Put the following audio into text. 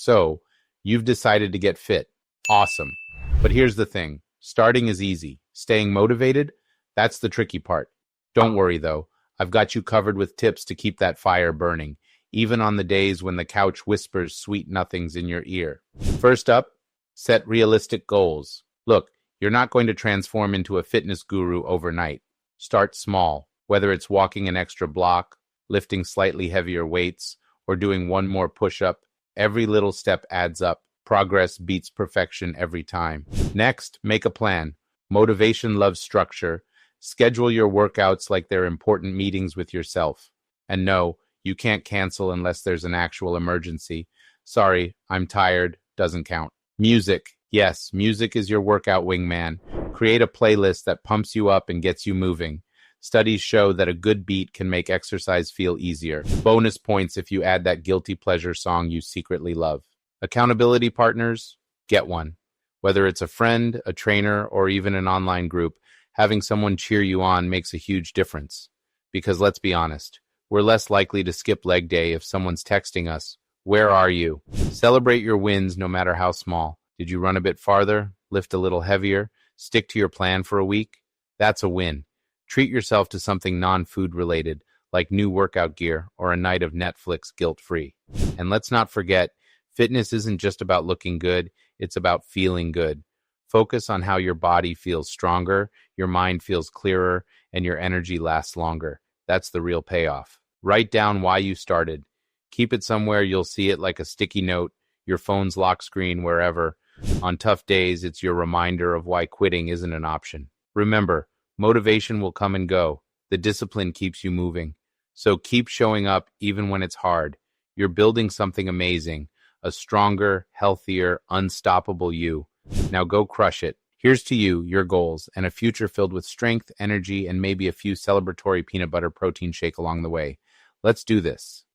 So, you've decided to get fit. Awesome. But here's the thing. Starting is easy. Staying motivated, that's the tricky part. Don't worry though. I've got you covered with tips to keep that fire burning, even on the days when the couch whispers sweet nothings in your ear. First up, set realistic goals. Look, you're not going to transform into a fitness guru overnight. Start small, whether it's walking an extra block, lifting slightly heavier weights, or doing one more push-up. Every little step adds up. Progress beats perfection every time. Next, make a plan. Motivation loves structure. Schedule your workouts like they're important meetings with yourself. And no, you can't cancel unless there's an actual emergency. Sorry, I'm tired, doesn't count. Music. Yes, music is your workout wingman. Create a playlist that pumps you up and gets you moving. Studies show that a good beat can make exercise feel easier. Bonus points if you add that guilty pleasure song you secretly love. Accountability partners? Get one. Whether it's a friend, a trainer, or even an online group, having someone cheer you on makes a huge difference. Because let's be honest, we're less likely to skip leg day if someone's texting us, "Where are you?" Celebrate your wins no matter how small. Did you run a bit farther? Lift a little heavier? Stick to your plan for a week? That's a win. Treat yourself to something non-food related, like new workout gear or a night of Netflix guilt-free. And let's not forget, fitness isn't just about looking good, it's about feeling good. Focus on how your body feels stronger, your mind feels clearer, and your energy lasts longer. That's the real payoff. Write down why you started. Keep it somewhere you'll see it like a sticky note, your phone's lock screen, wherever. On tough days, it's your reminder of why quitting isn't an option. Remember, motivation will come and go. The discipline keeps you moving. So keep showing up even when it's hard. You're building something amazing, a stronger, healthier, unstoppable you. Now go crush it. Here's to you, your goals, and a future filled with strength, energy, and maybe a few celebratory peanut butter protein shake along the way. Let's do this.